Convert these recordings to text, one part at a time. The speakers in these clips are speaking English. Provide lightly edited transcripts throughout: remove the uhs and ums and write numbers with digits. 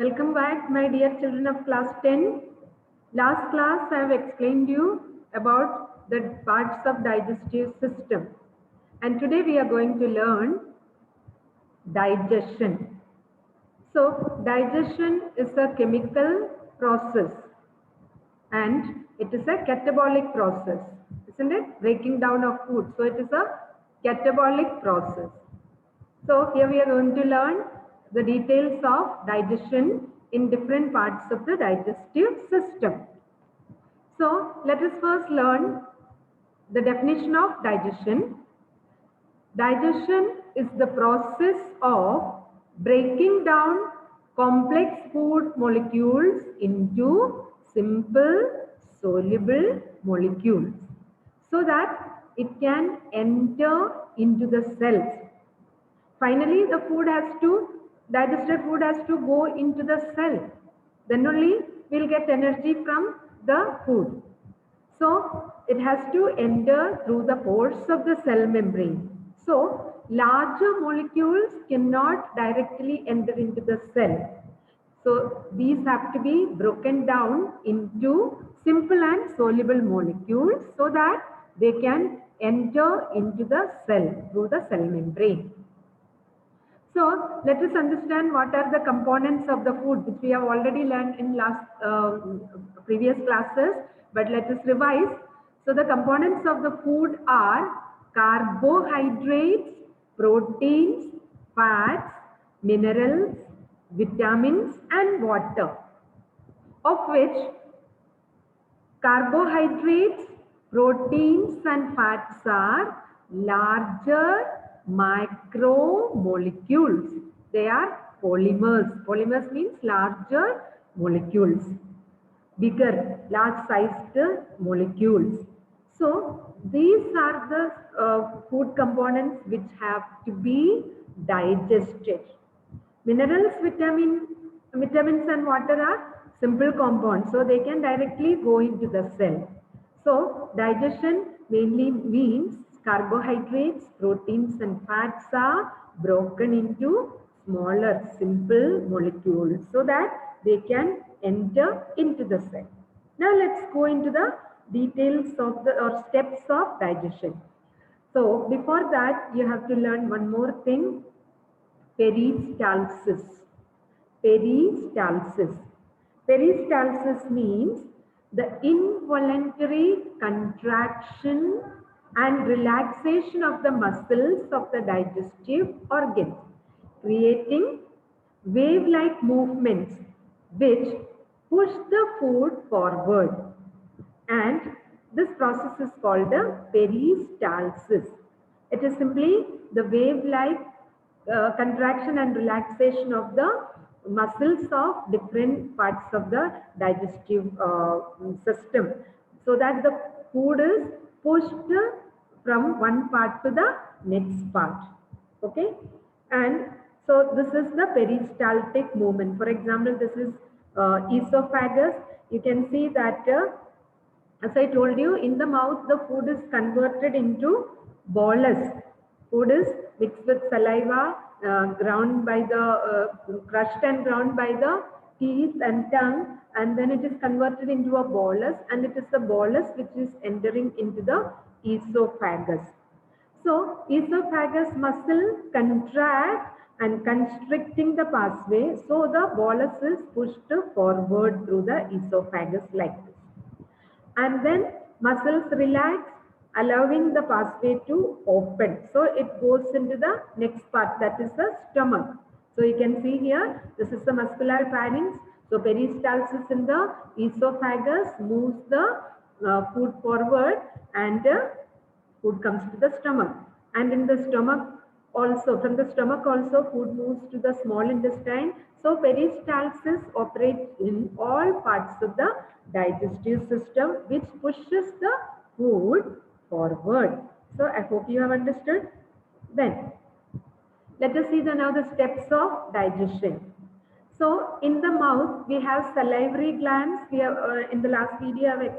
Welcome back, my dear children of class 10. Last class I have explained you about the parts of digestive system, and today we are going to learn digestion. So digestion is a chemical process and it is a catabolic process, isn't it? Breaking down of food. So it is a catabolic process. So here we are going to learn the details of digestion in different parts of the digestive system. So let us first learn the definition of digestion. Digestion is the process of breaking down complex food molecules into simple soluble molecules so that it can enter into the cells. Finally, digested food has to go into the cell. Then only we'll get energy from the food. So it has to enter through the pores of the cell membrane. So larger molecules cannot directly enter into the cell. So these have to be broken down into simple and soluble molecules so that they can enter into the cell through the cell membrane. So let us understand what are the components of the food, which we have already learned in previous classes, but let us revise. So the components of the food are carbohydrates, proteins, fats, minerals, vitamins and water, of which carbohydrates, proteins and fats are larger macromolecules. They are polymers. Polymers means larger molecules, bigger, large-sized molecules. So these are the food components which have to be digested. Minerals, vitamins and water are simple compounds, so they can directly go into the cell. So digestion mainly means carbohydrates, proteins and fats are broken into smaller simple molecules so that they can enter into the cell. Now let's go into the details of or steps of digestion. So before that you have to learn one more thing. Peristalsis. Peristalsis. Peristalsis means the involuntary contraction and relaxation of the muscles of the digestive organs, creating wave-like movements which push the food forward. And this process is called the peristalsis. It is simply the wave-like contraction and relaxation of the muscles of different parts of the digestive system, so that the food is pushed from one part to the next part. Okay, and so this is the peristaltic movement. For example, this is esophagus. You can see that as I told you, in the mouth the food is converted into bolus. Food is mixed with saliva, ground by the crushed and ground by the teeth and tongue, and then it is converted into a bolus, and it is the bolus which is entering into the esophagus. So esophagus muscle contract and constricting the pathway, so the bolus is pushed forward through the esophagus like this. And then muscles relax, allowing the pathway to open. So it goes into the next part, that is the stomach. So you can see here, this is the muscular pharynx. So peristalsis in the esophagus moves the food forward, and food comes to the stomach. And in the stomach also, from the stomach also, food moves to the small intestine. So peristalsis operates in all parts of the digestive system, which pushes the food forward. So I hope you have understood. Then let us see now the steps of digestion. So in the mouth we have salivary glands. We have in the last video I have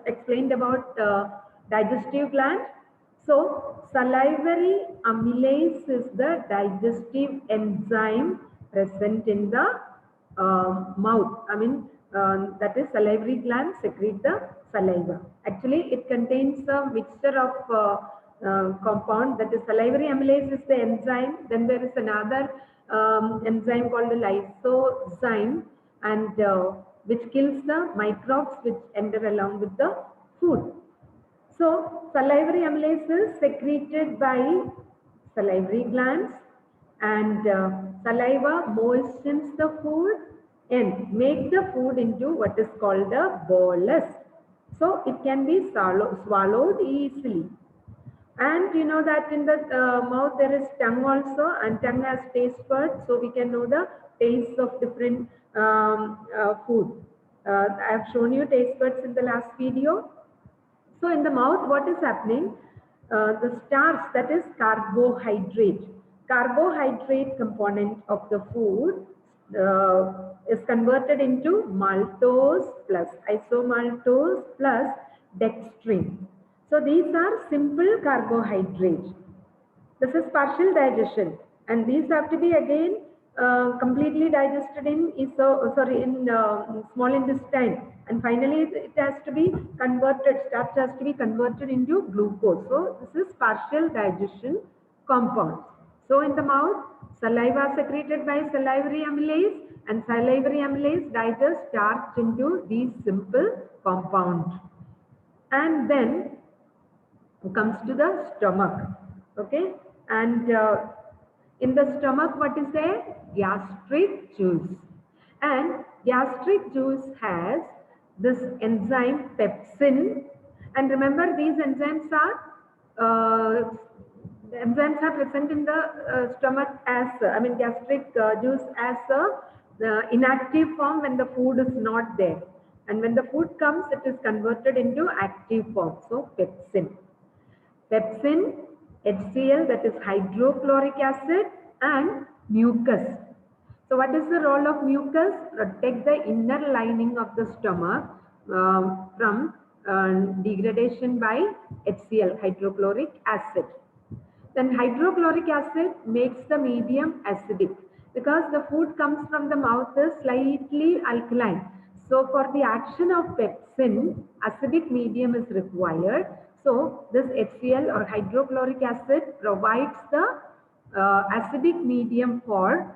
explained about digestive gland. So salivary amylase is the digestive enzyme present in the mouth. I mean, that is salivary gland secrete the saliva. Actually, it contains a mixture of compound, that is salivary amylase is the enzyme. Then there is another enzyme called the lysozyme, and which kills the microbes which enter along with the food. So salivary amylase is secreted by salivary glands, and saliva moistens the food and make the food into what is called a bolus. So it can be swallowed easily. And you know that in the mouth there is tongue also, and tongue has taste buds, so we can know the tastes of different food. I have shown you taste buds in the last video. So in the mouth, what is happening? The starch, that is carbohydrate. Carbohydrate component of the food is converted into maltose plus isomaltose plus dextrin. So these are simple carbohydrates. This is partial digestion, and these have to be again completely digested in small intestine, and finally it has to be converted. Starch has to be converted into glucose. So this is partial digestion compounds. So in the mouth, saliva secreted by salivary amylase, and salivary amylase digests starch into these simple compounds. And then comes to the stomach. Okay, and in the stomach, what is there? Gastric juice. And gastric juice has this enzyme pepsin. And remember, these enzymes are present in the stomach as gastric juice as the inactive form when the food is not there, and when the food comes, it is converted into active form. So pepsin. Pepsin, HCl, that is hydrochloric acid, and mucus. So what is the role of mucus? Protect the inner lining of the stomach from degradation by HCl, hydrochloric acid. Then hydrochloric acid makes the medium acidic, because the food comes from the mouth is slightly alkaline. So for the action of pepsin, acidic medium is required. So this HCl or hydrochloric acid provides the acidic medium for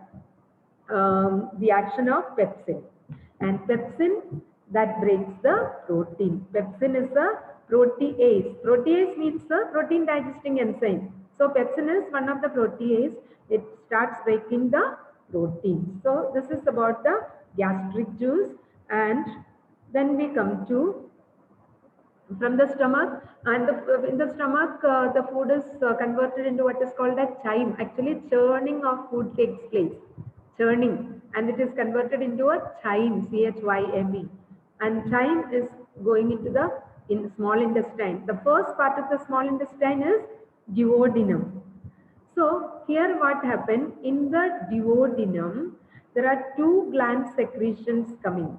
the action of pepsin. And pepsin, that breaks the protein. Pepsin is a protease. Protease means a protein digesting enzyme. So pepsin is one of the protease. It starts breaking the protein. So this is about the gastric juice. And then we come to from the stomach, and in the stomach the food is converted into what is called a chyme. Actually, churning of food takes place, churning, and it is converted into a chyme, chyme, and chyme is going into the small intestine. The first part of the small intestine is duodenum. So here what happened, in the duodenum there are two gland secretions coming.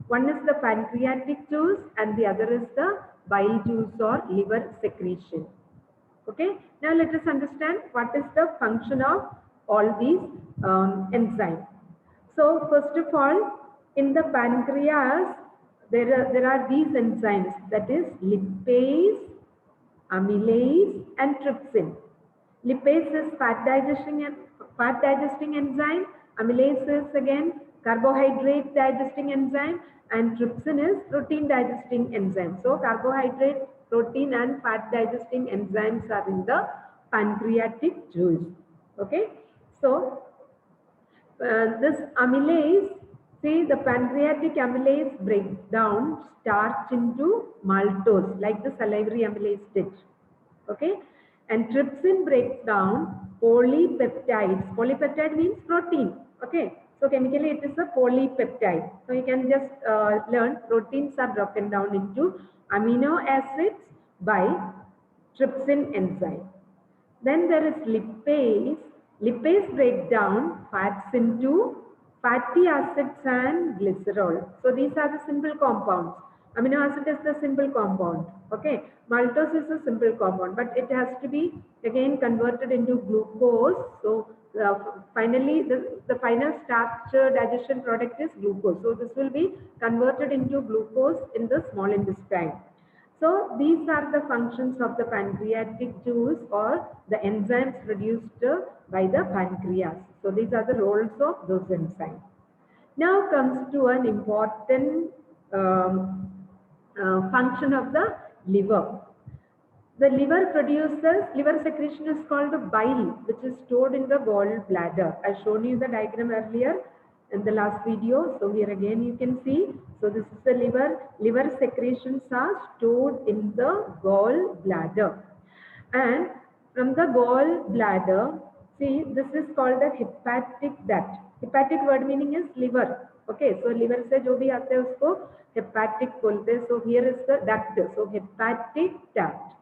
One is the pancreatic juice and the other is the bile juice or liver secretion. Okay, now let us understand what is the function of all these enzymes. So first of all, in the pancreas there are these enzymes, that is lipase, amylase and trypsin. Lipase is fat digesting enzyme. Amylase is again carbohydrate digesting enzyme, and trypsin is protein digesting enzyme. So carbohydrate, protein and fat digesting enzymes are in the pancreatic juice. Okay, so this amylase, see, the pancreatic amylase breaks down starch into maltose like the salivary amylase did. Okay, and trypsin breaks down polypeptides. Polypeptide means protein. Okay, so chemically it is a polypeptide. So you can just learn proteins are broken down into amino acids by trypsin enzyme. Then there is lipase. Lipase breaks down fats into fatty acids and glycerol. So these are the simple compounds. Amino acid is the simple compound. Okay, maltose is a simple compound, but it has to be again converted into glucose. So finally the final starch digestion product is glucose. So this will be converted into glucose in the small intestine. So these are the functions of the pancreatic juice or the enzymes produced by the pancreas. So these are the roles of those enzymes. Now comes to an important function of the liver. The liver secretion is called bile, which is stored in the gallbladder. I've shown you the diagram earlier in the last video. So here again you can see. So this is the liver. Liver secretions are stored in the gallbladder. And from the gallbladder, see, this is called the hepatic duct. Hepatic word meaning is liver. Okay, so liver से जो भी आता है उसको hepatic बोलते हैं. So here is the duct. So hepatic duct.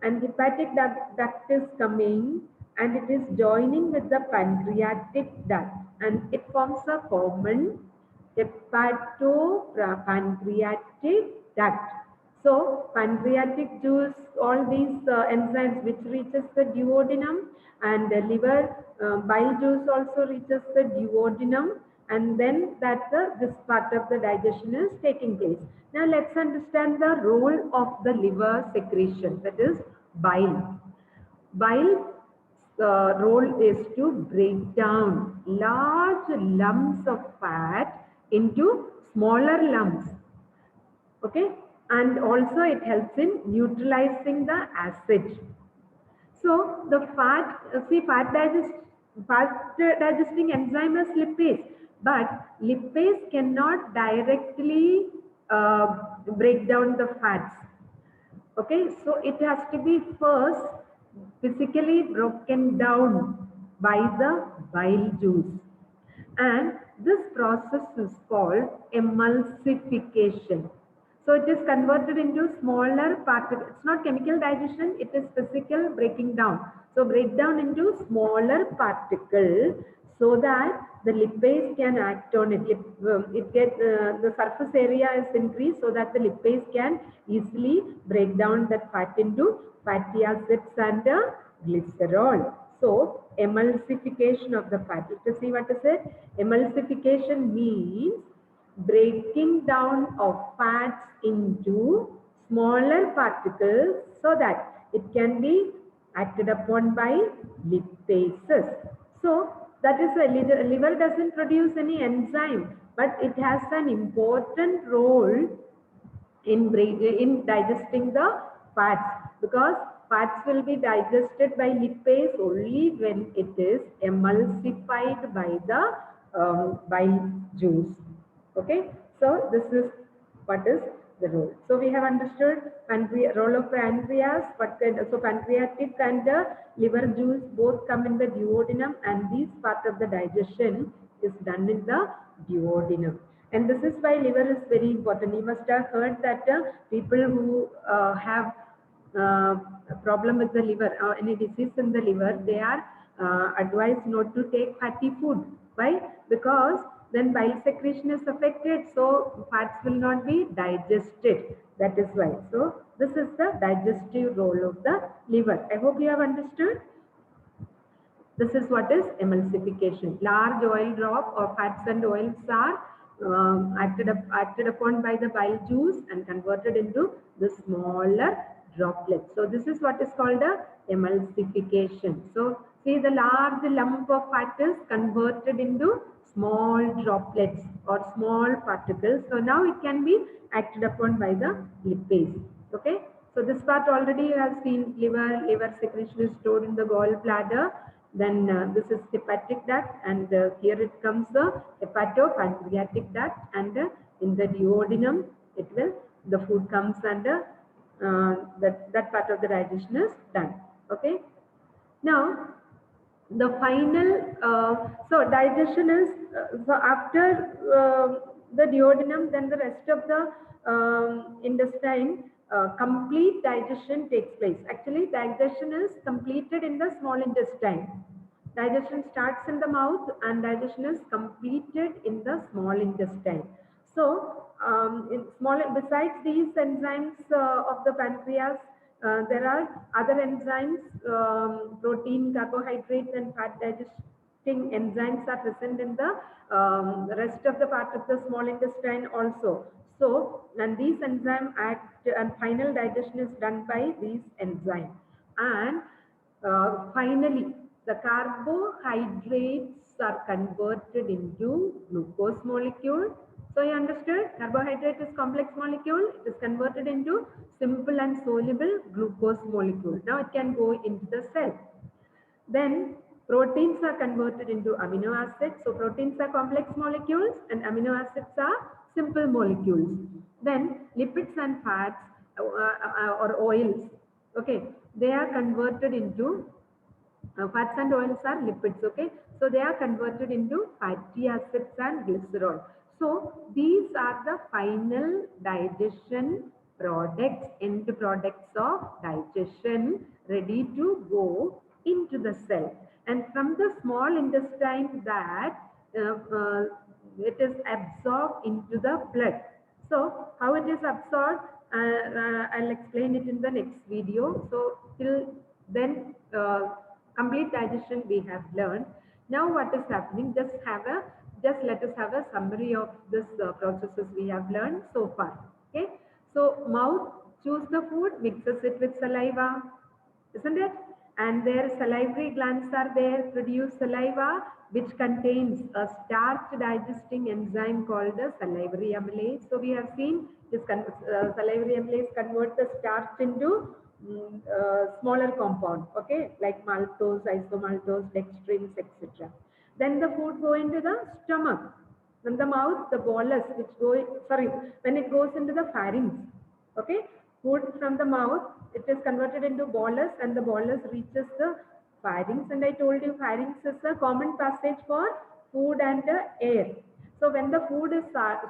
And hepatic duct is coming and it is joining with the pancreatic duct and it forms a common hepatopancreatic duct. So pancreatic juice, all these enzymes which reaches the duodenum, and the liver bile juice also reaches the duodenum, and then that this part of the digestion is taking place. Now let's understand the role of the liver secretion, that is bile. Bile role is to break down large lumps of fat into smaller lumps. Okay, and also it helps in neutralizing the acid. So the fat digesting enzyme is lipase, but lipase cannot directly break down the fats. Okay, so it has to be first physically broken down by the bile juice, and this process is called emulsification. So it is converted into smaller particles. It's not chemical digestion, it is physical breaking down. So break down into smaller particles so that the lipase can act on it. The surface area is increased so that the lipase can easily break down that fat into fatty acids and glycerol. So emulsification of the fat. Let us see what is it. Emulsification means breaking down of fats into smaller particles so that it can be acted upon by lipases. So that is why liver doesn't produce any enzyme, but it has an important role in digesting the fats, because fats will be digested by lipase only when it is emulsified by the bile juice. Okay, so this is what is the role. So we have understood role of pancreas. So pancreatic and liver juice both come in the duodenum, and this part of the digestion is done in the duodenum. And this is why liver is very important. You must have heard that people who have a problem with the liver or any disease in the liver, they are advised not to take fatty food. Why? Because then bile secretion is affected, so fats will not be digested. That is why. So this is the digestive role of the liver. I hope you have understood. This is what is emulsification. Large oil drop or fats and oils are acted upon by the bile juice and converted into the smaller droplets. So this is what is called a emulsification. So see, the large lump of fat is converted into small droplets or small particles. So now it can be acted upon by the lipase. Okay. So this part already you have seen. Liver secretion is stored in the gallbladder. Then this is hepatic duct, and here it comes the hepatopancreatic duct, and in the duodenum the food comes under that part of the digestion is done. Okay. Now the final so digestion is so after the duodenum, then the rest of the intestine, complete digestion takes place. Actually, digestion is completed in the small intestine. Digestion starts in the mouth and digestion is completed in the small intestine. So besides these enzymes of the pancreas, there are other enzymes, protein, carbohydrates and fat digesting digesting enzymes are present in the rest of the part of the small intestine also. So, and these enzymes act, and final digestion is done by these enzymes. And finally, the carbohydrates are converted into glucose molecule. So you understood? Carbohydrate is complex molecule. It is converted into simple and soluble glucose molecule. Now it can go into the cell. Then proteins are converted into amino acids. So proteins are complex molecules and amino acids are simple molecules. Then lipids and fats or oils, okay, they are converted into fats and oils are lipids, okay. So they are converted into fatty acids and glycerol. So these are the final digestion products, end products of digestion ready to go into the cell. And from the small intestine that it is absorbed into the blood. So how it is absorbed, I'll explain it in the next video. So till then, complete digestion we have learned. Now what is happening? Just let us have a summary of this processes we have learned so far. Okay. So mouth chews the food, mixes it with saliva, isn't it? And their salivary glands are there, produce saliva, which contains a starch digesting enzyme called the salivary amylase. So we have seen this salivary amylase convert the starch into smaller compound, okay, like maltose, isomaltose, dextrins, etc. Then the food go into the stomach. From the mouth, the bolus, when it goes into the pharynx, okay, food from the mouth, it is converted into bolus and the bolus reaches the pharynx. And I told you pharynx is a common passage for food and air. So when the food is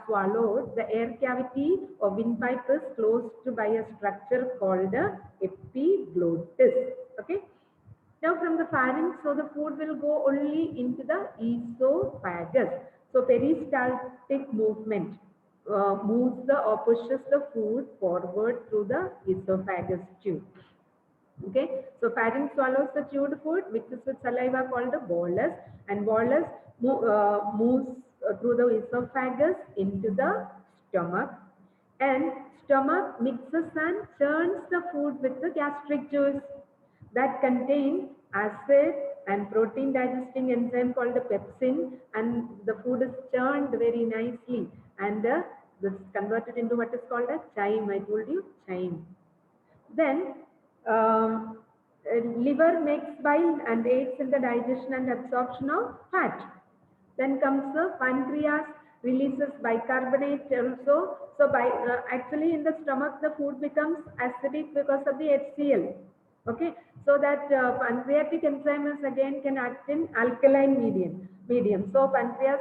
swallowed, the air cavity or windpipe is closed by a structure called epiglottis. Okay. Now from the pharynx, so the food will go only into the esophagus. So peristaltic movement moves or pushes the food forward through the esophagus tube. Okay, so pharynx swallows the chewed food, mixes with saliva called the bolus, and bolus moves through the esophagus into the stomach, and stomach mixes and churns the food with the gastric juice that contain acid and protein digesting enzyme called the pepsin, and the food is churned very nicely, and this is converted into what is called a chyme. I told you, chyme. Then liver makes bile and aids in the digestion and absorption of fat. Then comes the pancreas, releases bicarbonate also. So actually in the stomach the food becomes acidic because of the HCl. Okay, so that pancreatic enzymes again can act in alkaline medium. So pancreas,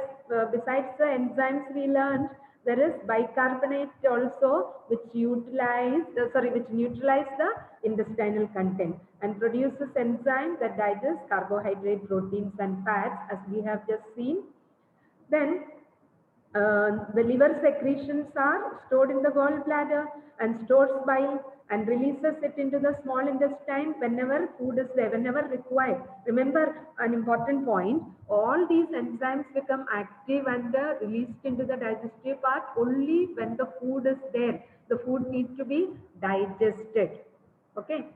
besides the enzymes we learned, there is bicarbonate also, which neutralize the intestinal content and produces enzyme that digest carbohydrate, proteins and fats, as we have just seen. Then the liver secretions are stored in the gallbladder and stores bile and releases it into the small intestine whenever food is there, whenever required. Remember an important point, all these enzymes become active and released into the digestive part only when the food is there. The food needs to be digested. Okay.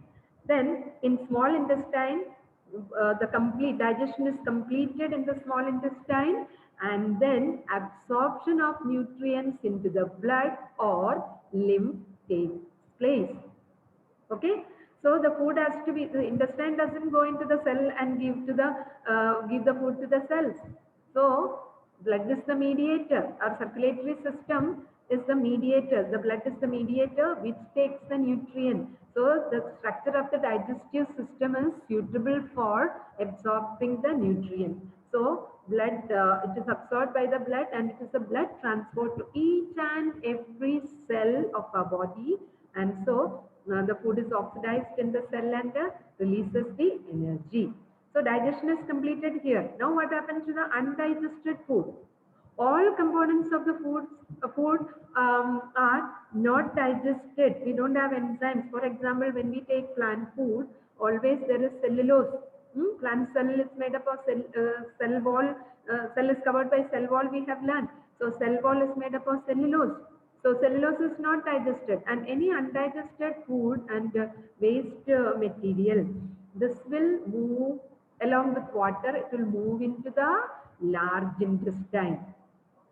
Then in small intestine, the complete digestion is completed in the small intestine, and then absorption of nutrients into the blood or lymph takes place. Okay, so the food has to be, the intestine doesn't go into the cell and give the food to the cells. So blood is the mediator. Our circulatory system is the mediator. The blood is the mediator which takes the nutrient. So the structure of the digestive system is suitable for absorbing the nutrient. So blood, it is absorbed by the blood, and it is a blood transport to each and every cell of our body, and so the food is oxidized in the cell and releases the energy. So digestion is completed here. Now what happens to the undigested food? All components of the food are not digested. We don't have enzymes. For example, when we take plant food, always there is cellulose. Plant cell is made up of cell wall. Cell is covered by cell wall, we have learned. So cell wall is made up of cellulose. So cellulose is not digested, and any undigested food and waste material, this will move along with water. It will move into the large intestine.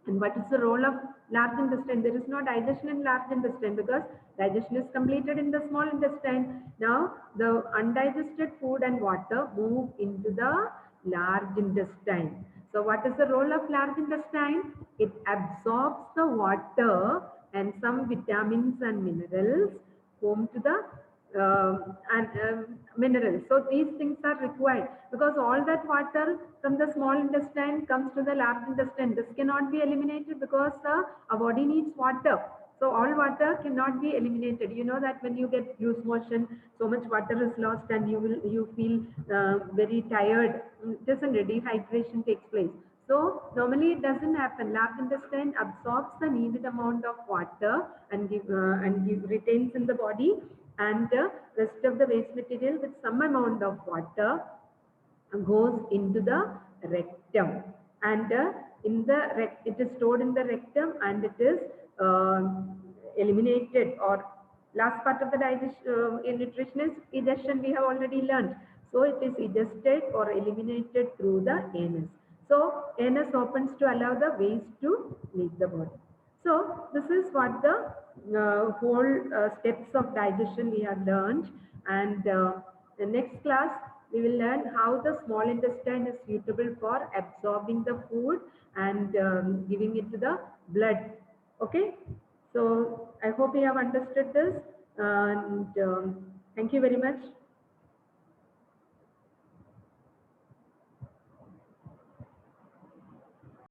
And what is the role of large intestine? There is no digestion in large intestine because digestion is completed in the small intestine. Now, the undigested food and water move into the large intestine. So, what is the role of large intestine? It absorbs the water and some vitamins and minerals home to the minerals. So these things are required because all that water from the small intestine comes to the large intestine. This cannot be eliminated because our body needs water. So all water cannot be eliminated. You know that when you get loose motion, so much water is lost and you feel very tired. It isn't it? Dehydration takes place. So normally it doesn't happen. Large intestine absorbs the needed amount of water and retains in the body, and the rest of the waste material with some amount of water goes into the rectum, and it is stored in the rectum, and it is eliminated, or last part of the digestion in nutrition is digestion, we have already learned. So it is digested or eliminated through the anus. So anus opens to allow the waste to leave the body. So this is what the whole steps of digestion we have learned, and the next class we will learn how the small intestine is suitable for absorbing the food and giving it to the blood. Okay, so I hope you have understood this, and thank you very much.